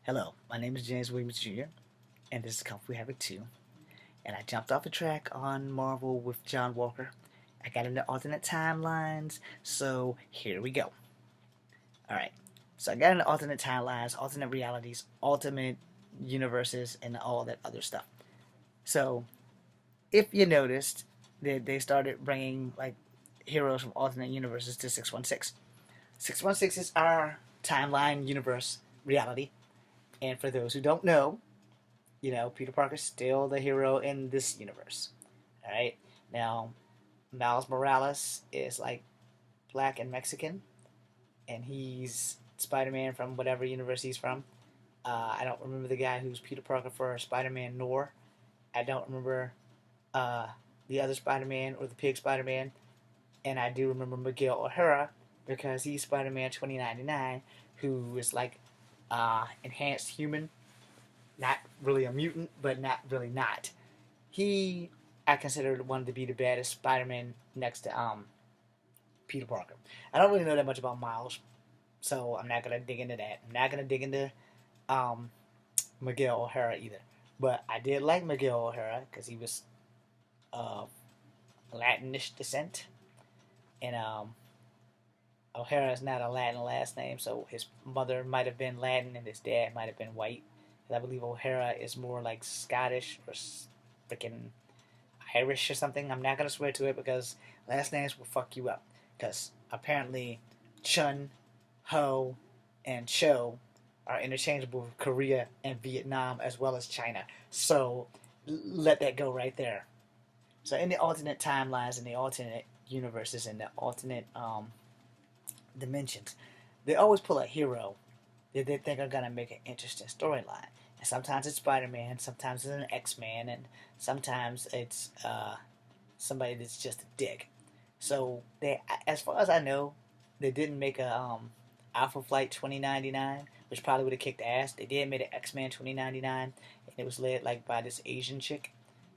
Hello, my name is James Williams Jr., and this is Kung Fu Havoc 2. And I jumped off a track on Marvel with John Walker. I got into alternate timelines, so here we go. Alright, so I got into alternate timelines, alternate realities, ultimate universes, and all that other stuff. So, if you noticed, they started bringing like heroes from alternate universes to 616. 616 is our timeline universe reality. And for those who don't know, Peter Parker's still the hero in this universe. All right. Now, Miles Morales is like black and Mexican, and he's Spider-Man from whatever universe he's from. I don't remember the guy who's Peter Parker for Spider-Man Nor. I don't remember uh, the other Spider-Man or the Pig Spider-Man, and I do remember Miguel O'Hara because he's Spider-Man 2099, who is like enhanced human, not really a mutant, but not really not. He, I consider one to be the baddest Spider-Man next to Peter Parker. I don't really know that much about Miles, so I'm not gonna dig into that. I'm not gonna dig into um, Miguel O'Hara either. But I did like Miguel O'Hara because he was uh, Latinish descent, and O'Hara is not a Latin last name, so his mother might have been Latin and his dad might have been white. And I believe O'Hara is more like Scottish or freaking Irish or something. I'm not gonna swear to it because last names will fuck you up. Because apparently, Chun, Ho, and Cho are interchangeable with Korea and Vietnam as well as China. So let that go right there. So in the alternate timelines, in the alternate universes, in the alternate dimensions, they always pull a hero that they think are gonna make an interesting storyline. And sometimes it's Spider-Man, sometimes it's an X-Man, and sometimes it's somebody that's just a dick. So they, as far as I know, they didn't make a Alpha Flight 2099, which probably would have kicked ass. They did make an X-Men 2099, and it was led like by this Asian chick.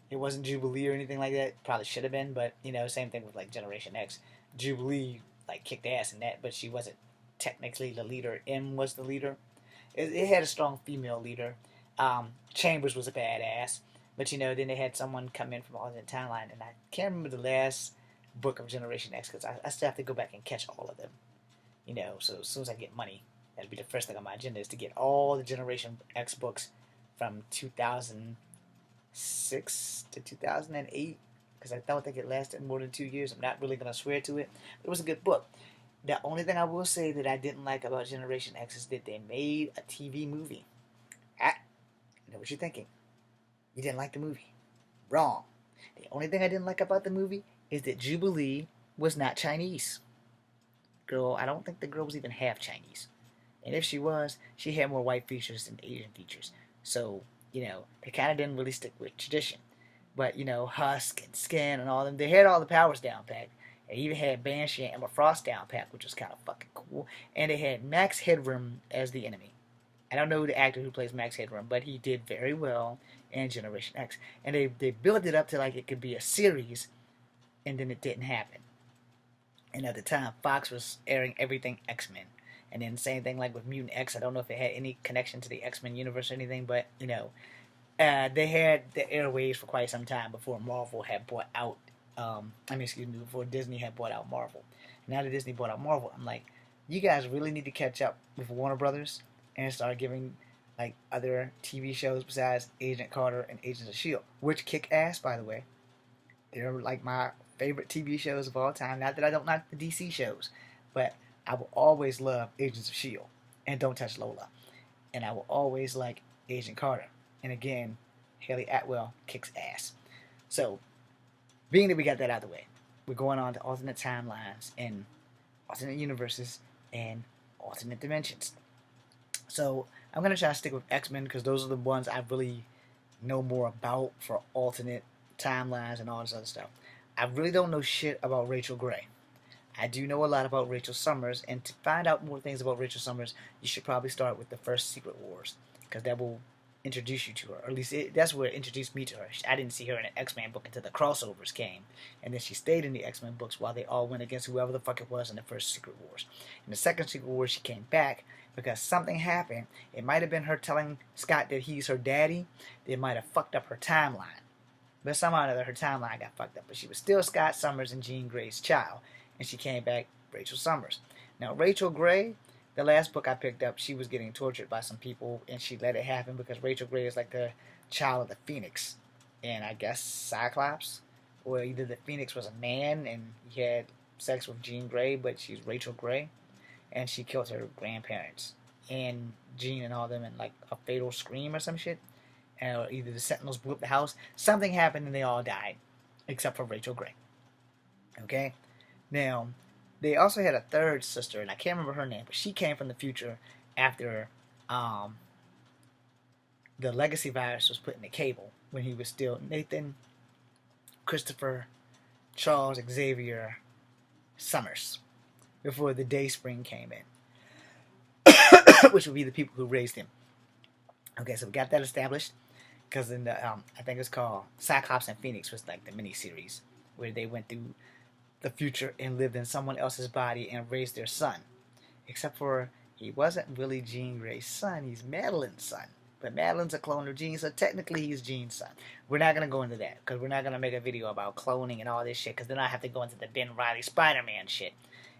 It wasn't Jubilee or anything like that. Probably should have been, but same thing with like Generation X. Jubilee like kicked ass in that, but she wasn't technically the leader. M was the leader. It had a strong female leader. Chambers was a badass, but then they had someone come in from alternate timeline, and I can't remember the last book of Generation X because I still have to go back and catch all of them. So as soon as I get money, that'll be the first thing on my agenda is to get all the Generation X books from 2006 to 2008 because I don't think it lasted more than 2 years. I'm not really gonna swear to it, but it was a good book. The only thing I will say that I didn't like about Generation X is that they made a TV movie. I know what you're thinking. You didn't like the movie. Wrong. The only thing I didn't like about the movie is that Jubilee was not Chinese. Girl, I don't think the girl was even half Chinese. And if she was, she had more white features than Asian features. So, they kind of didn't really stick with tradition. But, Husk and Skin and all them, they had all the powers down pat. They even had Banshee and Emma Frost down pat, which was kind of fucking cool. And they had Max Headroom as the enemy. I don't know the actor who plays Max Headroom, but he did very well in Generation X. And they built it up to like it could be a series, and then it didn't happen. And at the time, Fox was airing everything X-Men. And then same thing like with Mutant X. I don't know if it had any connection to the X-Men universe or anything, but they had the airwaves for quite some time before Marvel had bought out. Before Disney had bought out Marvel. Now that Disney bought out Marvel, I'm like, you guys really need to catch up with Warner Brothers and start giving like other TV shows besides Agent Carter and Agents of Shield, which kick ass, by the way. They're like my favorite TV shows of all time. Not that I don't like the DC shows, but I will always love Agents of Shield and Don't Touch Lola, and I will always like Agent Carter. And again, Haley Atwell kicks ass. So, being that we got that out of the way, we're going on to alternate timelines and alternate universes and alternate dimensions. So I'm gonna try to stick with X-Men because those are the ones I really know more about for alternate timelines and all this other stuff. I really don't know shit about Rachel Gray. I do know a lot about Rachel Summers, and to find out more things about Rachel Summers, you should probably start with the first Secret Wars because that will introduce you to her. Or at least that's where it introduced me to her. I didn't see her in an X-Men book until the crossovers came, and then she stayed in the X-Men books while they all went against whoever the fuck it was in the first Secret Wars. In the second Secret Wars, she came back, because something happened. It might have been her telling Scott that he's her daddy. It might have fucked up her timeline. But somehow or another, her timeline got fucked up. But she was still Scott Summers and Jean Grey's child. And she came back Rachel Summers. Now, Rachel Grey, the last book I picked up, she was getting tortured by some people. And she let it happen because Rachel Grey is like the child of the Phoenix. And I guess Cyclops. Or either the Phoenix was a man and he had sex with Jean Grey, but she's Rachel Grey. And she killed her grandparents. And Jean and all them in like a fatal scream or some shit. Or either the Sentinels blew up the house. Something happened and they all died. Except for Rachel Grey. Okay? Now, they also had a third sister, and I can't remember her name, but she came from the future after the legacy virus was put in the Cable, when he was still Nathan, Christopher, Charles Xavier Summers, before the Dayspring came in, which would be the people who raised him. Okay, so we got that established, because in the I think it's called Cyclops and Phoenix was like the miniseries where they went through the future and lived in someone else's body and raised their son. Except for he wasn't really Jean Grey's son, he's Madeline's son. But Madeline's a clone of Jean, so technically he's Jean's son. We're not going to go into that, because we're not going to make a video about cloning and all this shit, because then I have to go into the Ben Reilly Spider-Man shit,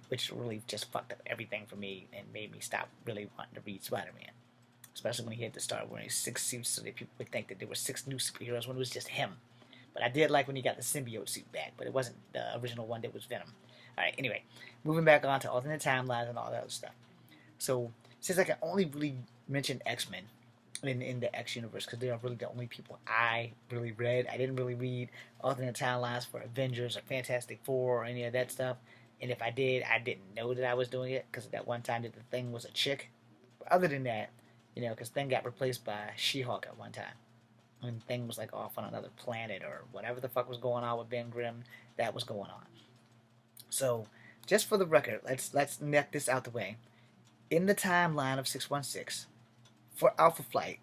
which really just fucked up everything for me and made me stop really wanting to read Spider-Man. Especially when he had to start wearing 6 suits so that people would think that there were 6 new superheroes when it was just him. But I did like when he got the symbiote suit back, but it wasn't the original one that was Venom. Alright, anyway, moving back on to alternate timelines and all that other stuff. So, since I can only really mention X-Men in the X universe, because they are really the only people I really read. I didn't really read alternate timelines for Avengers or Fantastic Four or any of that stuff. And if I did, I didn't know that I was doing it, because at that one time that the Thing was a chick. But other than that, because Thing got replaced by She-Hulk at one time. When Thing was like off on another planet or whatever the fuck was going on with Ben Grimm, that was going on. So, just for the record, let's neck this out the way. In the timeline of 616, for Alpha Flight,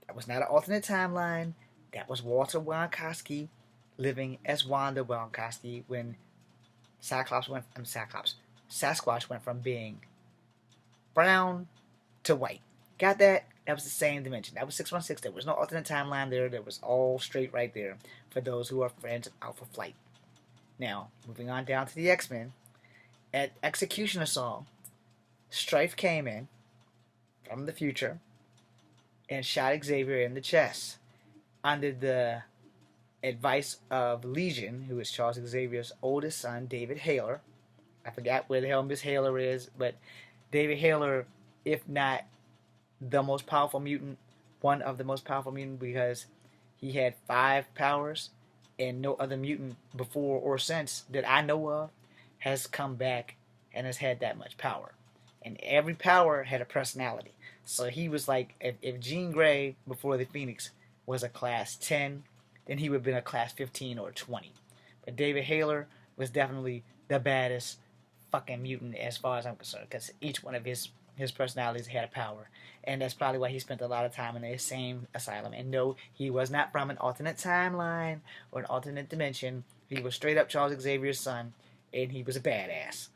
that was not an alternate timeline. That was Walter Winkowski living as Wanda Winkowski when Sasquatch went from being brown to white. Got that? That was the same dimension. That was 616. There was no alternate timeline there. There was all straight right there for those who are friends of Alpha Flight. Now, moving on down to the X-Men. At Execution Assault, Strife came in from the future and shot Xavier in the chest under the advice of Legion, who is Charles Xavier's oldest son, David Haler. I forgot where the hell Miss Haler is, but David Haler, if not the most powerful mutant, one of the most powerful mutant, because he had 5 powers, and no other mutant before or since that I know of has come back and has had that much power. And every power had a personality. So he was like, if Jean Grey before the Phoenix was a class 10, then he would have been a class 15 or 20. But David Haler was definitely the baddest fucking mutant as far as I'm concerned, because each one of his personalities had a power. And that's probably why he spent a lot of time in the same asylum. And no, he was not from an alternate timeline or an alternate dimension. He was straight up Charles Xavier's son, and he was a badass.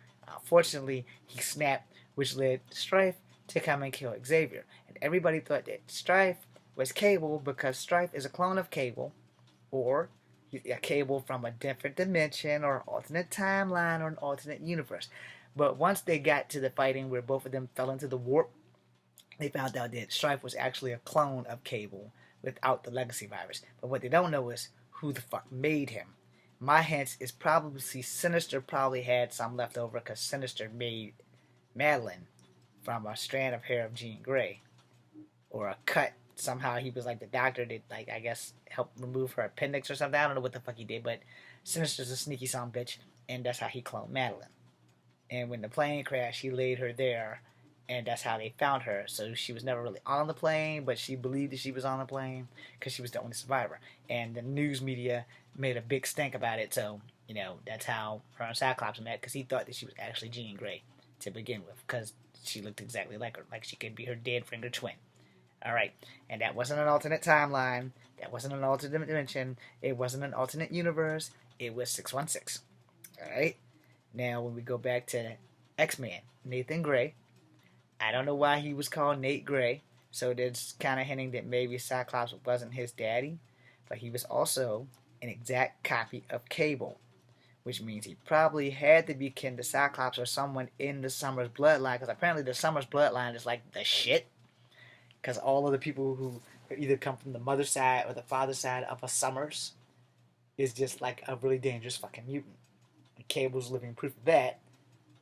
Fortunately, he snapped, which led Strife to come and kill Xavier. And everybody thought that Strife was Cable because Strife is a clone of Cable, or a Cable from a different dimension or alternate timeline or an alternate universe. But once they got to the fighting where both of them fell into the warp, they found out that Strife was actually a clone of Cable without the legacy virus. But what they don't know is who the fuck made him. My hint is probably Sinister probably had some left over because Sinister made Madeline from a strand of hair of Jean Grey. Or a cut. Somehow he was like the doctor that, like, I guess, helped remove her appendix or something. I don't know what the fuck he did, but Sinister's a sneaky son bitch, and that's how he cloned Madeline. And when the plane crashed, he laid her there, and that's how they found her. So she was never really on the plane, but she believed that she was on the plane because she was the only survivor. And the news media made a big stink about it, so, that's how her and Cyclops met, because he thought that she was actually Jean Grey to begin with, because she looked exactly like her, like she could be her dead finger twin. Alright, and that wasn't an alternate timeline, that wasn't an alternate dimension, it wasn't an alternate universe, it was 616. Alright? Now, when we go back to X-Men, Nathan Grey, I don't know why he was called Nate Gray. So there's kind of hinting that maybe Cyclops wasn't his daddy, but he was also an exact copy of Cable, which means he probably had to be kin to Cyclops or someone in the Summers bloodline, because apparently the Summers bloodline is like the shit, because all of the people who either come from the mother side or the father side of a Summers is just like a really dangerous fucking mutant. And Cable's living proof of that,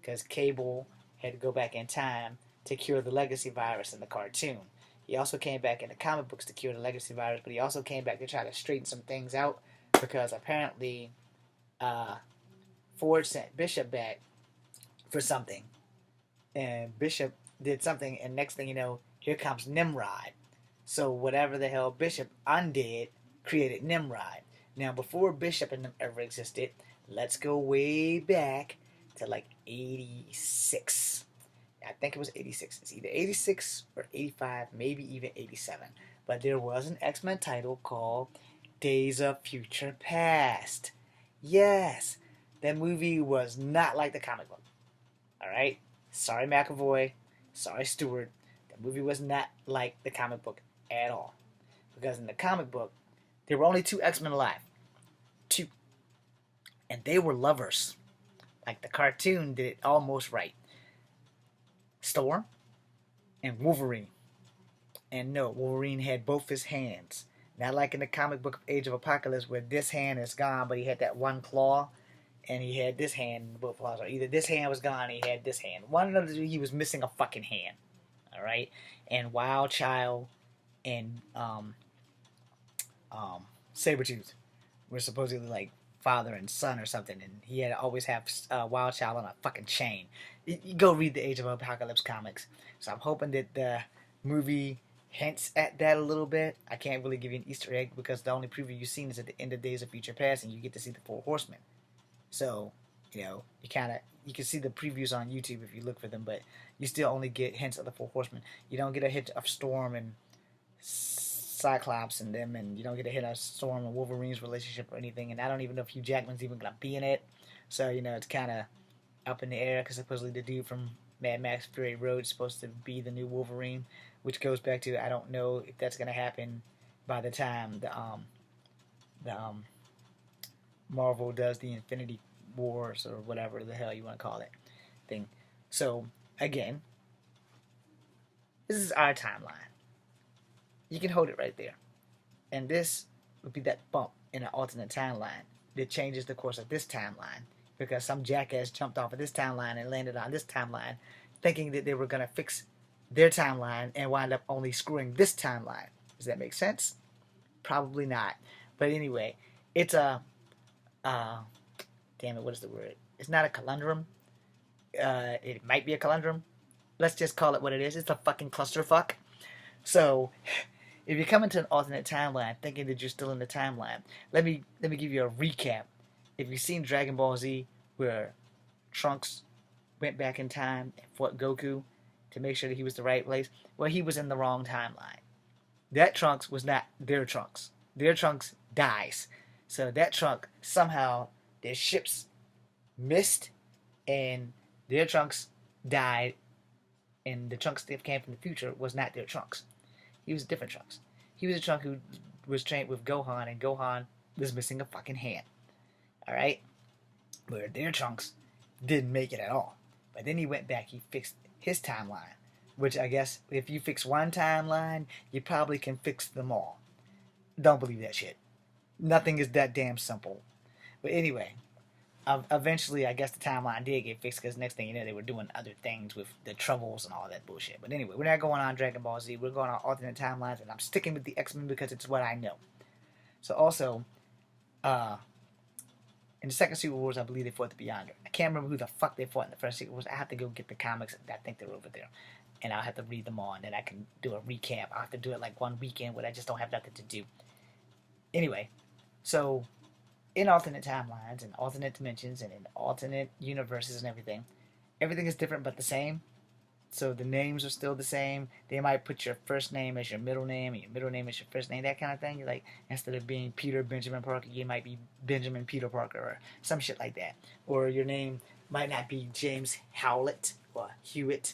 because Cable had to go back in time to cure the legacy virus in the cartoon. He also came back in the comic books to cure the legacy virus, but he also came back to try to straighten some things out, because apparently Ford sent Bishop back for something, and Bishop did something, and next thing you know, here comes Nimrod. So whatever the hell Bishop undid created Nimrod. Now, before Bishop and them ever existed, let's go way back to like 86. I think it was 86. It's either 86 or 85, maybe even 87. But there was an X-Men title called Days of Future Past. Yes, that movie was not like the comic book. Alright? Sorry, McAvoy. Sorry, Stewart. The movie was not like the comic book at all. Because in the comic book, there were only 2 X-Men alive. 2. And they were lovers. Like the cartoon did it almost right. Storm and Wolverine. And no, Wolverine had both his hands. Not like in the comic book of Age of Apocalypse where this hand is gone, but he had that one claw, and he had this hand in both claws. Or either this hand was gone, or he had this hand. One of the two, he was missing a fucking hand. Alright? And Wild Child and Sabretooth were supposedly like father and son or something, and he had to always have Wild Child on a fucking chain. You go read the Age of Apocalypse comics. So I'm hoping that the movie hints at that a little bit. I can't really give you an Easter egg because the only preview you've seen is at the end of Days of Future Past, and you get to see the 4 Horsemen. So, you know, you can see the previews on YouTube if you look for them, but you still only get hints of the 4 Horsemen. You don't get a hint of Storm and Cyclops and them, and you don't get a hint of Storm and Wolverine's relationship or anything, and I don't even know if Hugh Jackman's even going to be in it. So, you know, it's kind of up in the air, because supposedly the dude from Mad Max Fury Road is supposed to be the new Wolverine, which goes back to, I don't know if that's going to happen by the time the Marvel does the Infinity Wars or whatever the hell you want to call it thing. So, again, this is our timeline. You can hold it right there. And this would be that bump in an alternate timeline that changes the course of this timeline, because some jackass jumped off of this timeline and landed on this timeline thinking that they were going to fix their timeline and wind up only screwing this timeline. Does that make sense? Probably not. But anyway, it's a damn it, what is the word? It's not a conundrum. It might be a conundrum. Let's just call it what it is. It's a fucking clusterfuck. So, if you come into an alternate timeline thinking that you're still in the timeline, let me give you a recap. If you've seen Dragon Ball Z, where Trunks went back in time and fought Goku to make sure that he was the right place, well, he was in the wrong timeline. That Trunks was not their Trunks. Their Trunks dies. So that Trunk, somehow, their ships missed, and their Trunks died, and the Trunks that came from the future was not their Trunks. He was a different Trunks. He was a Trunk who was trained with Gohan, and Gohan was missing a fucking hand. Alright? Where their Trunks didn't make it at all. But then he went back, he fixed his timeline. Which I guess, if you fix one timeline, you probably can fix them all. Don't believe that shit. Nothing is that damn simple. But anyway, eventually I guess the timeline did get fixed, because next thing you know they were doing other things with the troubles and all that bullshit. But anyway, we're not going on Dragon Ball Z, we're going on alternate timelines, and I'm sticking with the X-Men because it's what I know. So also, in the second Secret Wars, I believe they fought the Beyonder. I can't remember who the fuck they fought in the first Secret Wars. I have to go get the comics. I think they're over there. And I'll have to read them all, and then I can do a recap. I'll have to do it like one weekend where I just don't have nothing to do. Anyway, so in alternate timelines and alternate dimensions and in alternate universes and everything is different but the same. So the names are still the same. They might put your first name as your middle name and your middle name as your first name, that kind of thing. Like, instead of being Peter Benjamin Parker, you might be Benjamin Peter Parker or some shit like that. Or your name might not be James Howlett or Hewitt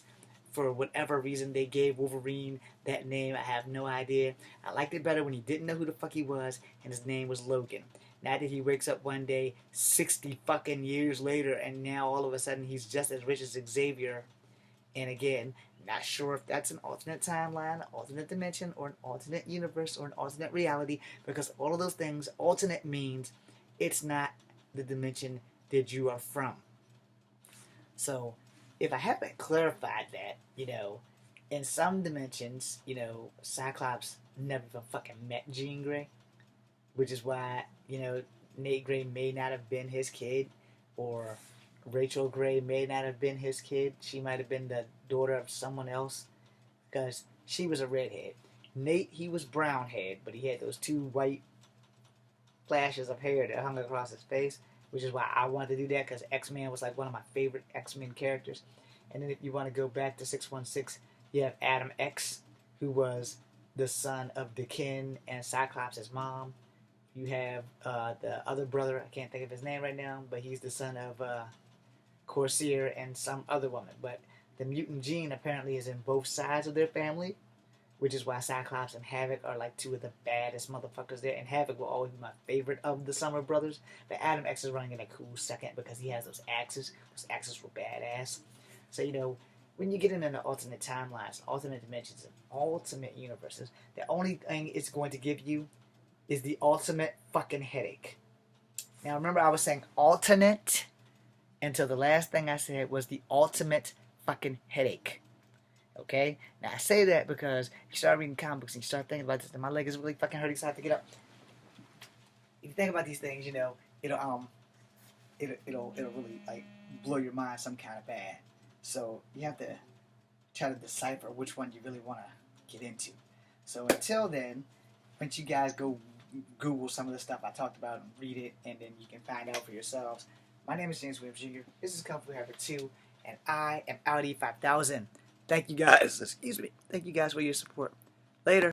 for whatever reason they gave Wolverine that name. I have no idea. I liked it better when he didn't know who the fuck he was and his name was Logan. Now that he wakes up one day 60 fucking years later and now all of a sudden he's just as rich as Xavier. And again, not sure if that's an alternate timeline, an alternate dimension, or an alternate universe, or an alternate reality, because all of those things, alternate means it's not the dimension that you are from. So, if I haven't clarified that, in some dimensions, Cyclops never even fucking met Jean Grey, which is why, Nate Grey may not have been his kid, or Rachel Grey may not have been his kid. She might have been the daughter of someone else, because she was a redhead. Nate, he was brown haired, but he had those two white flashes of hair that hung across his face, which is why I wanted to do that, because X-Men was like one of my favorite X-Men characters. And then if you want to go back to 616, you have Adam X, who was the son of Daken and Cyclops' mom. You have the other brother, I can't think of his name right now, but he's the son of Corsair and some other woman. But the mutant gene apparently is in both sides of their family, which is why Cyclops and Havoc are like two of the baddest motherfuckers there. And Havoc will always be my favorite of the Summer Brothers. But Adam X is running in a cool second because he has those axes. Those axes were badass. So, when you get into the alternate timelines, alternate dimensions, and ultimate universes, the only thing it's going to give you is the ultimate fucking headache. Now, remember I was saying alternate until the last thing I said was the ultimate fucking headache. Okay? Now, I say that because you start reading comic books and you start thinking about this, and my leg is really fucking hurting, so I have to get up. If you think about these things, it'll really, like, blow your mind some kind of bad. So, you have to try to decipher which one you really want to get into. So, until then, once you guys go Google some of the stuff I talked about and read it, and then you can find out for yourselves. My name is James Williams Jr. This is Kung Fu Hammer 2, and I am Audi 5000. Thank you guys. Excuse me. Thank you guys for your support. Later.